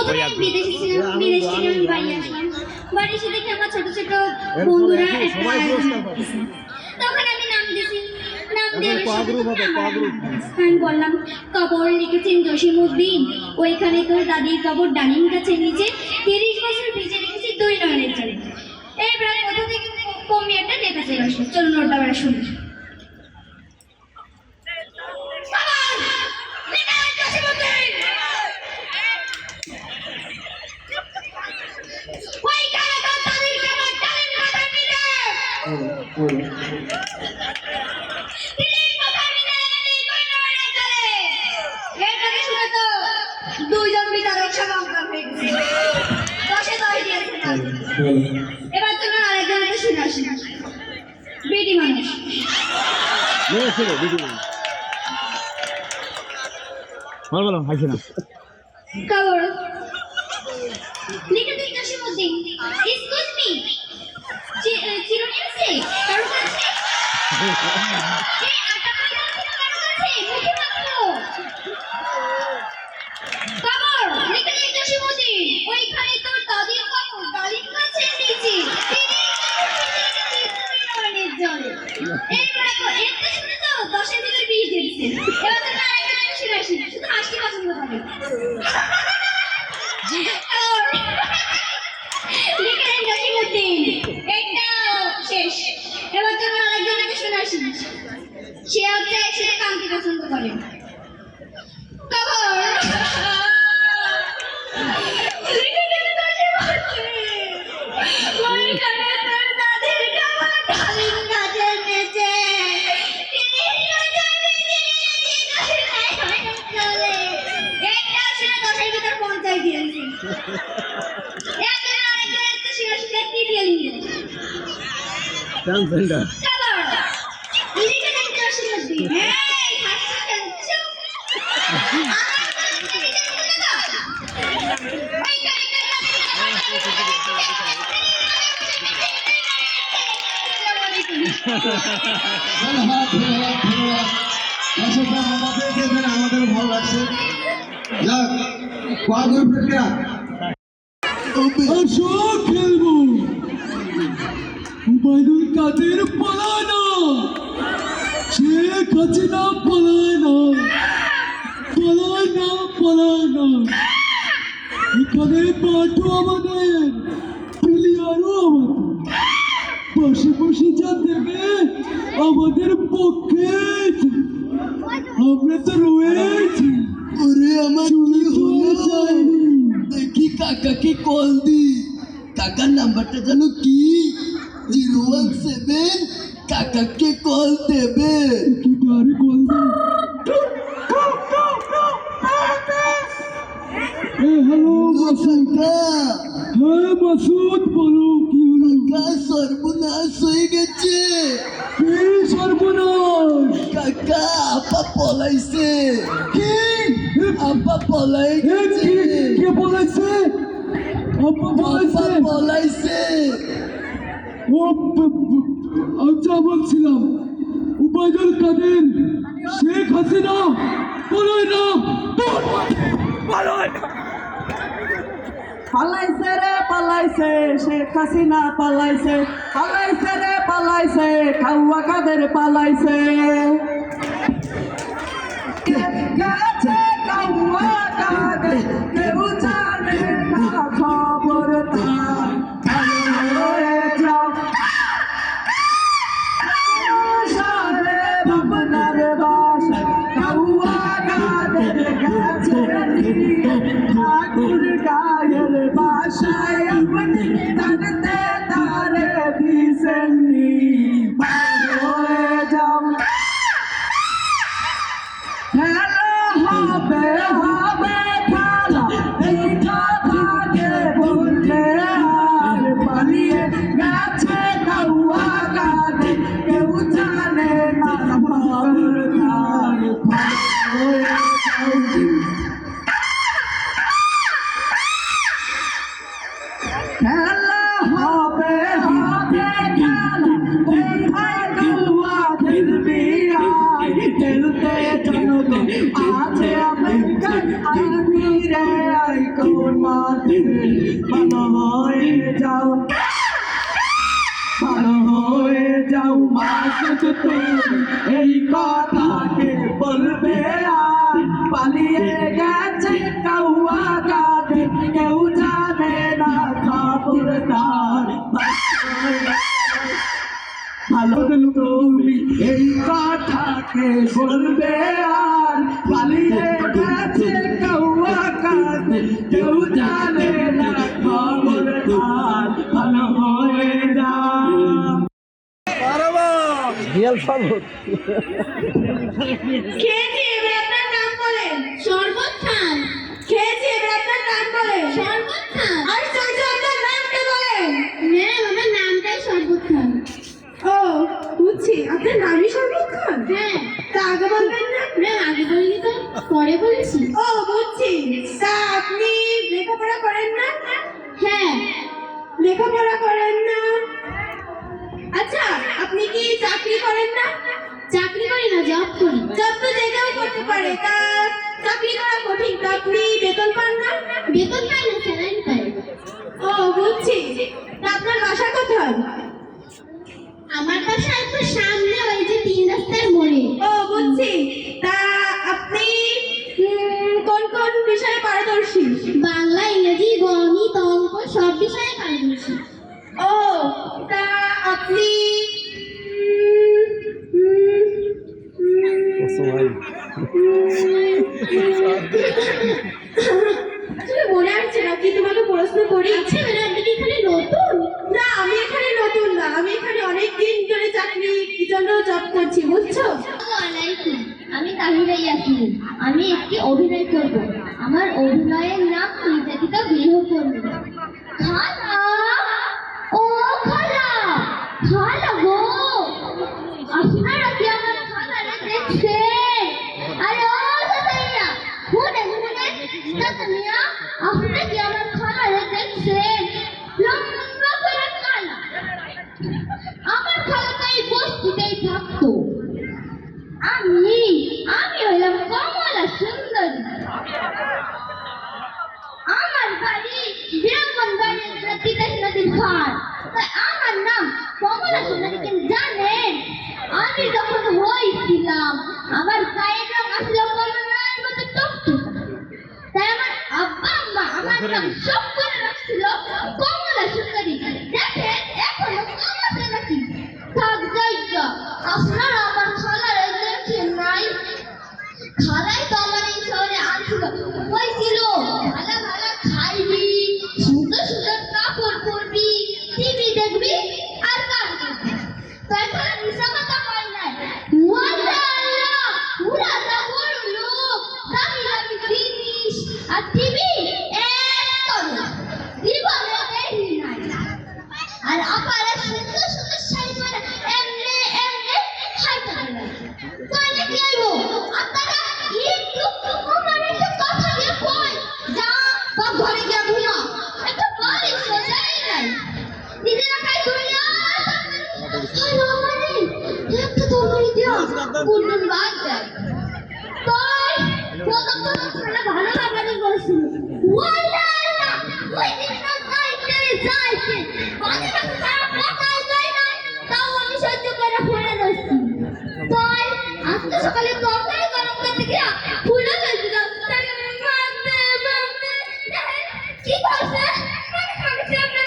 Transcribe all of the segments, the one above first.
প্রথমে বিদেশে ছিলাম, বিদেশ থেকে আমি বাড়ি আসলাম। বাড়ি এসে দেখি আমার ছোট ছোট বন্ধুরা একটা আয়োজন করতেছে। তখন আমি নাম দিয়েছি, নাম দিয়ে আমি বললাম কবর লিখেছেন জসিমউদ্দিন, ওইখানে তোর দাদির কবর ডালিম গাছের নিচে 30 বছর ভিজে রেখেছি 2 নয়নের জলে। এবার কোথা থেকে কমি একটা নেতা চলে আসলো। চলুন ওটা আমরা শুনি। এবার চলুন আরেকজনকে শুনে আসি। বিডি মানুষ বলো হাসি না কবর লিখেছেন জসিমউদ্দিন। এক্সকিউজ মি, চিরুনি আছে কারো কাছে? আটা ময়দা আছে কারো কাছে? মুখে মাখো। কবর লিখেছেন জসিমউদ্দিন, ওইখানে তোর দাদির কবর ডালিম গাছের নিচে 30 নয়নের জলে। এরপর এতে শুনে তো 10-এর ভিতরে 20 দিয়েছে। এবার তো আরেকটা শুনে আসি, শুধু হাসি পছন্দ করে। লিখেছেন জসিমউদ্দিন, এটা শেষ। এবার চলুন আরেকজনকে শুনে আসি। সে হচ্ছে একসাথে কান্তি পছন্দ করে। কবর লিখেছেন জসিমউদ্দিন, ওইখানে তোর দাদির কবর ডালিম গাছের নিচে 30 বছর ভিজে রেখেছি 2 নয়নের জলে। এটা শুনে 10-এর ভিতর 50 দিয়েছে। আমাদের ভালো লাগছে। যাক খেলবো উবাইদুল কাদের পালায় না, শেখ হাসিনা পালায় না, পালায় না, পালায় না। এখানে মাঠও আমাদের, প্লেয়ারও আমাদের, বসে বসে যা দেবে আমাদের পক্ষে। আমরা তো রয়েছি। ওরে আমার কি হলো, দেখি কাকাকে কল দি। কাকার নাম্বারটা জানো কি? 017 কাকাকে কল দেবে। আরে কল দে। হ্যালো মাসুদ। হ্যাঁ মাসুদ বলো কি হলো? কাকা সর্বনাশ হয়ে গেছে। কি সর্বনাশ? কাকা আপা পলাইছে। কি আপা পলাই গেছে? কে পলাইছে? আপা পলাইছে। আচ্ছা বলছিলাম উবাইদুল কাদের শেখ হাসিনা পালায় না, পালাইছে রে পালাইছে, শেখ হাসিনা পালাইছে, পালাইছে রে পালাইছে, খাওয়া কাদের পালাইছে। গেছে খাওয়া কাদের, কেউ জানে না খবর তার। ভাবনার বাসায় খাওয়া কাদের গেছে ঠাকুর গায়ের বাসায়, আপনি থাকতে তারে দিছেননি। হয়ে যাও খেলা হবে হবে খেলা, এই কথাকে বললে আর পালিয়ে গেছে খাওয়া কাদের, কেউ জানে না খবর তার। হয়ে যাও খেলা হবে হবে খেলা, এই খাওয়া খেলবি আয়, খেলতে জনগণ আছে অপেক্ষায়, আমি রে আই কোন ভালো হয়ে যাও, ভালো হয়ে যাও মাসুদ তুমি এই কথাকে বলবে আর পালিয়ে গেছে কাউয়া কাঁধে কেউ জানে না খবরদার ভালো তুমি এই কথাকে বলবে আর পালিয়ে গেছে কাউয়া কাঁধে কেউ জানে না খবরদার ভালো হয়ে যাও। রিয়াল শরবত খেয়েছি, এবার আপনার নাম বলেন। শরবত খান। খেয়েছি, এবার আপনার নাম বলেন। শরবত খান। আশ্চর্য, আপনার নামটা বলেন। ম্যাডাম, আমার নামটাই শরবত খান। ও বুঝছি, আপনার নামই শরবত খান। হ্যাঁ, তা আগে বলবেন না? ম্যাম, আগে বলিনি তো, পরে বলেছি। ও বুঝছি, তা আপনি লেখাপড়া করেন না? হ্যাঁ, লেখাপড়া করেন না। আচ্ছা, আপনি কি চাকরি করেন না? চাকরি করি না, জব করি। জব তো যে কেউ করতে পারে, তা চাকরি করা কঠিন, তা আপনি বেতন পান না? বেতন পাই না, স্যালারি পাই। ও বুঝছি, তা আপনার বাসা কোথায়? আমার বাসা একটু সামনে, ওই যে 3 রাস্তার মোড়ে। ও বুঝছি, তা আপনি কোন কোন বিষয়ে পারদর্শী? বাংলা, ইংরেজি, গণিত, অঙ্ক সব বিষয়ে পারদর্শী। ও তা আপনি আসলে মনে আসছে না, কি তোমাকে প্রশ্ন করি? আচ্ছা ম্যাডাম, আপনি কি এখানে নতুন? না, আমি এখানে নতুন না, আমি এখানে অনেক দিন ধরে চাকরির জন্য জব করছি, বুঝছো? আমি তাহিরা ইয়াসমিন, আমি একটি অভিনয় করব। আমার অভিনয়ের নাম নির্যাতিতা গৃহকর্মী। খালা, ও খালা, খালা গো, আপনারা কি আমার খালারে দেখছেন? আরে ও তাতাইয়া, শুনে তাতাইয়া, আপনারা কি আমার খালারে দেখছেন? লম্বা করে কালা। আমার খালা তো এই বস্তিতেই থাকতো। আমি হইলাম কমলা সুন্দরী। আমার বাড়ি ব্রাহ্মণবাড়িয়া জেলার তিতাস নদীর ঘাট। তাই আমার নাম কমলা সুন্দরী। কেন জানেন? আমি যখন হয়েছিলাম আমার গায়ের রং আসলে কমলার মতো টকটকে। তাই আমার আব্বা আম্মা আমার নাম সব করে রাখছিল কমলা সুন্দরী। দেখেন এখনো কমাতে নাকি থাক জায়গা। আপনারা আমার খালারে দেখেন নাই? খালাই তো আমার এই শহরে আনছিল, কইছিল ভালো ভালো খাইবি, সুন্দর সুন্দর কাপড় পরবি, টিভি দেখবি আর গান শুনবি। তো এখন মিশা কথা কই নাই। ওয়াল্লাহ, পুরা তা বড় লোক, দামি দামি জিনিস আর টিভি একদম জীবনে দেখি নাই। আর আপারা সুন্দর সুন্দর শাড়ি পরে এমনি এমনি খাইতে পারে। কইলে কি হইব? আপনারা একটু আমার একটু কথা দিয়ে কই যা বা ঘরে গিয়া ঘুমা। একটু বাড়ি সোজাই নাই, নিজেরা খাই ধরিয়া হ্যালো মানে একটু তরকারি দিয়া কুন্ডুন বাদ দেয়। তাই প্রথম খানা ভালো লাগানি করেছিল। ওয়াল্লাহ, ওই দিনটা যাইতে বাজে খারাপ কথাই কই না, তাও আমি সহ্য করে পড়ে যাচ্ছি। তাই আজকে সকালে তরকারি গরম করতে গিয়া ফুলে গেছিলাম। তাই মারতে মারতে কি করছে মানে খাচ্ছে আপনার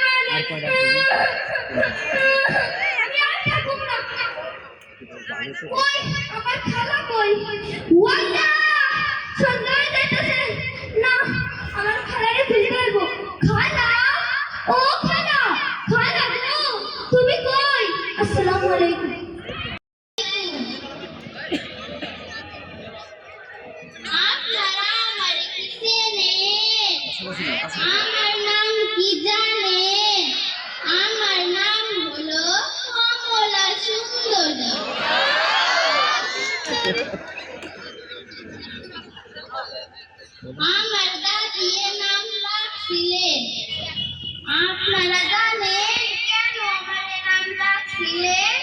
মানে আমি আর থাকবো না। ওই আমার খালা কই? ওয়াল্লাহ, সন্ধ্যা হয়ে যাইতেছে না, আমার খালারে খুঁজে পাইবো। খালা, ও খালা, খালা গো, তুমি কই? আসসালামু আলাইকুম। আপনারা আমারে কি চেনেন? আমার নাম কি জানেন? আমার নাম হলো কমলা সুন্দরী। আমার দাদি নাম রাখছিলেন। আপনারা জানেন কেন আমার নাম রাখছিলেন?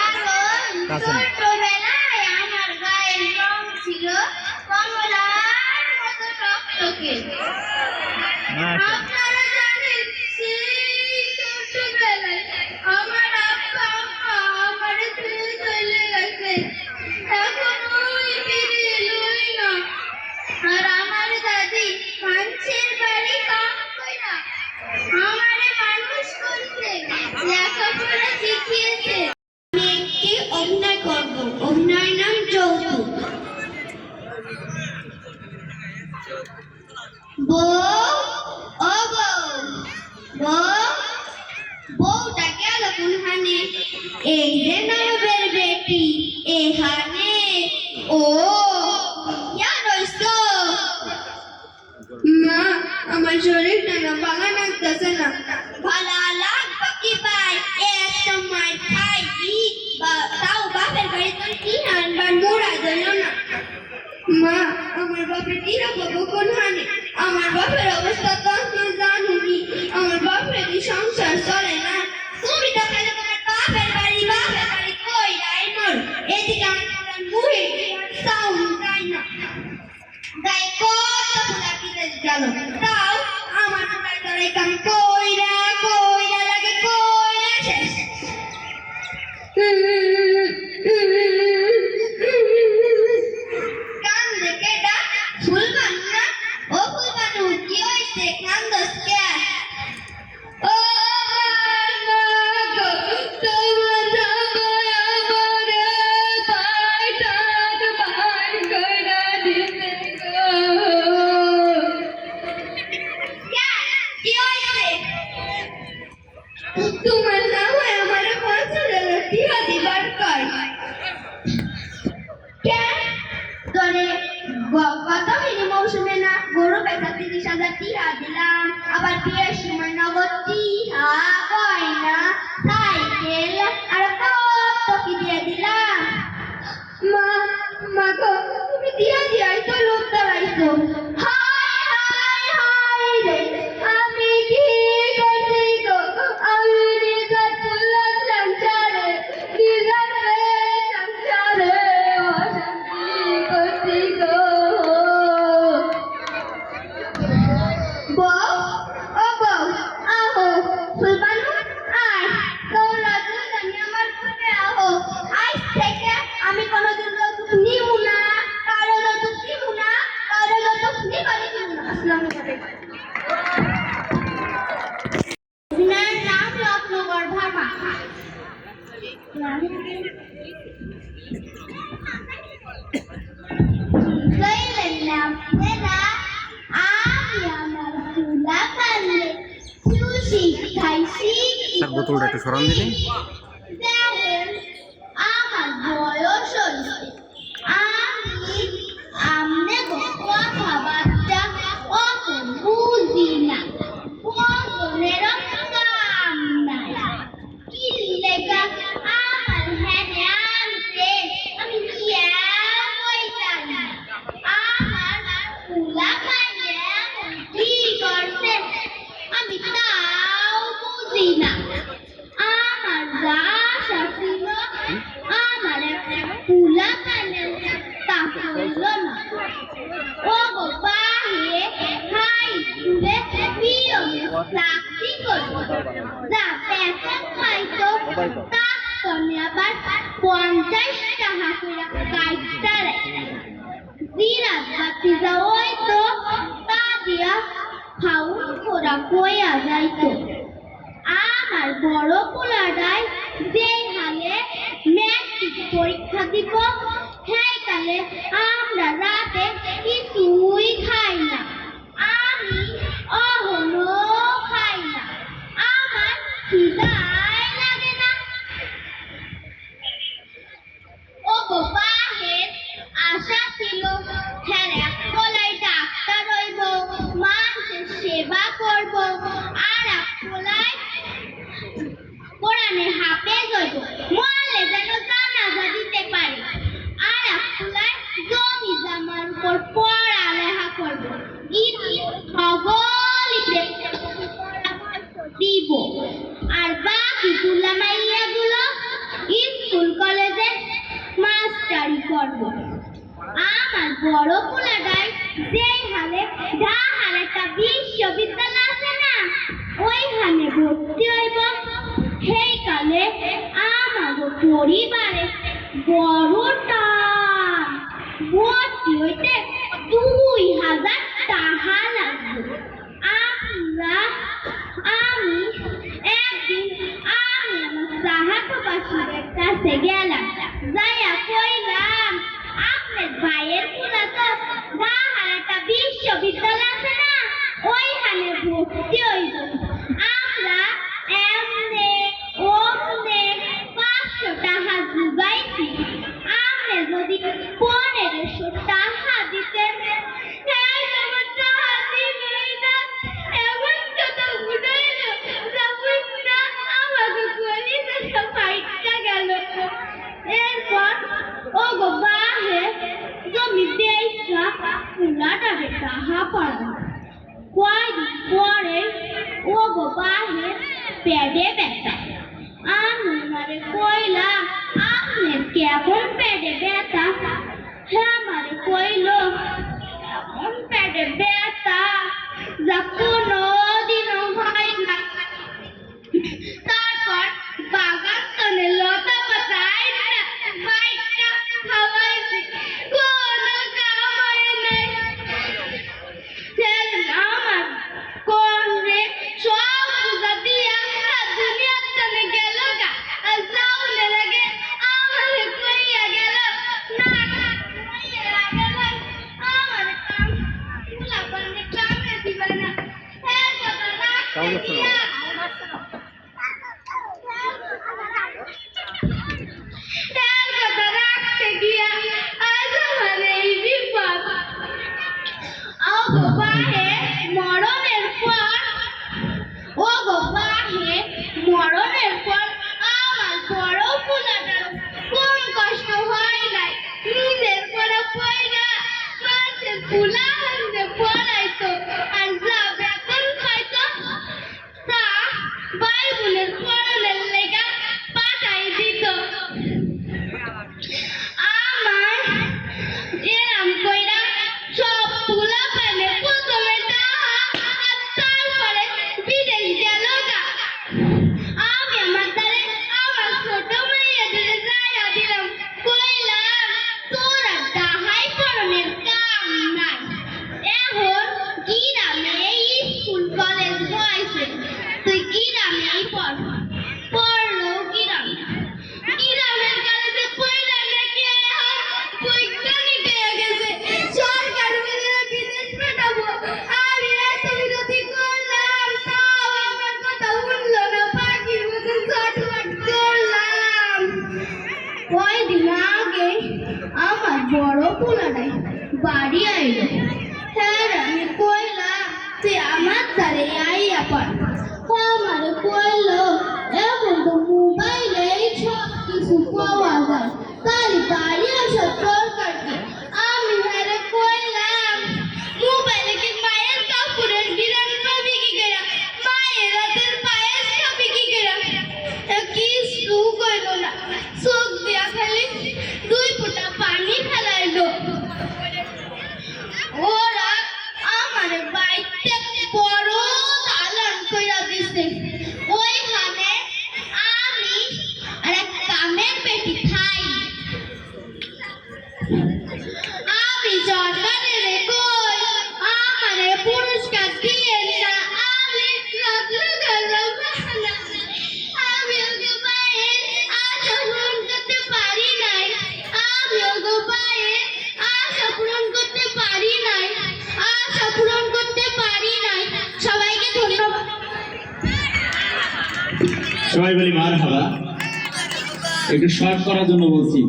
কারণ ছোটবেলায় আমার গায়ের রং ছিল কমলার মতো টকটকে। এই যে নয়বের বেটি এখানে ও ইয়া রইছো মা আমার শরীরটা না ভালো লাগতেছে না ভালো লাগবে কি ভাই এক সময় খাই তাও বাপের বাড়ি তোর কি আনবার মোড়া দিল না মা আমার বাপের কি রাখবো কোন হানে আমার বাপের অবস্থা তো আপনি জানুনি আমার বাপের কি সংসার চলে না তুমি তো খালি তোমার বাপের বাড়ি কই রাই মোর এদিকে আমার মুহে সাউন্ড যায় না গাই কত ফুলা বিদেশ গেল তাও আমার মোবাইল ধরে কাম কইরা লাগে কইরা শেষ কান দেখে ডা ফুলবানু না ও ফুলবানু কি হইছে কান্দস কে ও মানা গো তোমার জামাই আমারে পাইটাক ভাই কইরা দিতে গো কি হইছে তোমার জামাই আমারে 5,000 টিয়া দিবার কয় কে তোরে গত মৌসুমে না গরু বেচা 30,000 টিয়া দিলাম আবার বিয়ের সময় নগদ টিয়া গয়না সাইকেল আর কত কি দিয়ে দিলাম মা গো তুমি দিয়াই তো লোক দাঁড়াইছো হায় রে আমি কি করছি গো আমি নিজের ফুলার সংসারে অশান্তি করছি গো বউ ও বউ আহো ফুলবানু আয় তোমরা দুজনে আমার ঘরে আহো আজ থেকে আমি কোনোদিন যৌতুক নিব না কারো যৌতুক নিব না কারো যৌতুক নিবারই দিব না আসসালামু আলাইকুম নাম রত্নগর ভামা কইলেন না আপনারা আমি আমার চুলা কালে সুশি খাইছি স্যার বোতলটা একটু সরান দিলে দেখেন আমার বয়স হইছে আমি আমনে কথাবার্তা অত বুঝি না বদনের কাম নাই কি লেখা আমার হ্যানে আনছে আমি কিয়া কইতাম না আমার ফুলা পাইয়া কি করছে আমি তাও বুঝি না আমার যা ছিল আমার ফুলা পাইলে তা হইল না ও গো বাহে হাই তুলে পিয়নে চাকরি করবো যা বেতন পাইতো তার তনে আবার 50 টাকা করে কাইটা রে দিরাত বাতি যাওয়াই তো তা দিয়া খাউন খোরা কইয়া যাইতো আমার বড় পোলাডাই যেই হালে ম্যাট্রিক পরীক্ষা দিব সেই কালে আমরা রাতে কিছুই খাই না আমি অহনো খাই না আমার খিদাই লাগে না ও গো বাহের আশা ছিল হ্যাঁ বলাই ডাক্তার হইব মানুষের সেবা করব আর বলাই কোরআনে হাফেজ হইব মরলে যেন জানাজা দিতে পারি আর বলাই জমি জামার উপর পড়ালেখা করব দিব আর বাকি গুলামাইয়া গুলো স্কুল কলেজে মাস্টারি করব আমার বড় পোলাটাই যেই হালে ঢাকার একটা বিশ্ববিদ্যালয় আছে না ওইখানে ভর্তি হইব সেই কালে আমার পরিবারে বড়টা ভর্তি হইতে 2,000 টাকা লাগবে আমি একদিন আমার সাহাবাসীদের কাছে গেলাম যাইয়া কইলাম আপনার ভাইয়ের পোলা তো ঢাকার একটা বিশ্ববিদ্যালয় আছে না ওইখানে ভর্তি হইব আমরা এমনে ওমনে বাহে পেটে ব্যথা আমারে কইলা আপনার কেমন পেটে ব্যথা হ্যাঁ আমারে কইলো কেমন পেটে ব্যথা যা কোনোদিনও হয় না তারপর বাগান তলে লতা পাতায় বাইকটা খাওয়াইছে কোনো কাম হয় নাই আমার কোন রে সব বুঝা দিয়া দুনিয়ার তলে গেল গা আর যাওনে লাগে আমারে কইয়া গেল না কইয়া গেল আমার কাম ফুলা পানে কামে দিবা না হ্যাঁ কথা রাখ রাখতে গিয়া আজ আমার এই বিপদ বাহে মরণের পর ও গো বাহে মরণের পর আমার বড় পোলাটার কোন কষ্ট হয় নাই নিজের পরে পয়রা মাঝে পোলা হাতে পড়াইতো আর যা বেতন পাইতো তা বাইবুলের পড়ানোর লেগা পাঠাই দিত আমার এরম কইরা সব পোলা পাইলে প্রথমে আর তারপরে বিদেশ গেল গা আমি আমার দ্বারে আমার ছোট মেয়েদের যাইয়া দিলাম কইলাম তোরা ডাহাই পড়নের কাম নাই এখন গ্রামে স্কুল কলেজ বয়সে তুই গ্রামেই পড় পড়লো গ্রামের কলেজে পড়লা নাকি বৈজ্ঞানিক হয়ে গেছে সরকার বলে বিদেশ পাঠাবো আমি এত বিরোধী করলাম তাও আমার কথা শুনলো না পাখির মতো ছটফট করলাম কয়দিন আগে আমার বড় পোলাটাই বাড়ি আইলো হ্যাঁ আমি কইলাম তুই আমার দ্বারে আইয়া পড় আমার কইলো এখন তো মোবাইলে সব কিছু পাওয়া যায় তাই বাড়ি আসার দরকার কি আমি হারে কইলাম মোবাইলে কি মায়ের কাপড়ের গিরান পাবি কি করে মায়ের হাতের পায়েস খাবি কি করে কিছু কইল না চোখ দিয়া খালি 2 ফোঁটা পানি ফেলাইলো ওরা আমার বাইকটা বড় দালান কইরা দিছে ওইখানে আমি আর এক কামের পেটি খাই আমি সরকারের কই আমারে পুরস্কার দিয়ে না আমি রত্ন গেলাম আমি ওকে বাইরে আশা পূরণ করতে পারি নাই আমি ওকে বাইরে আশা পূরণ করতে পারি নাই আশা পূরণ করতে পারি নাই সবাইকে ধন্যবাদ সবাই বলি মারহাবা। একটু শর্ট করার জন্য বলছি।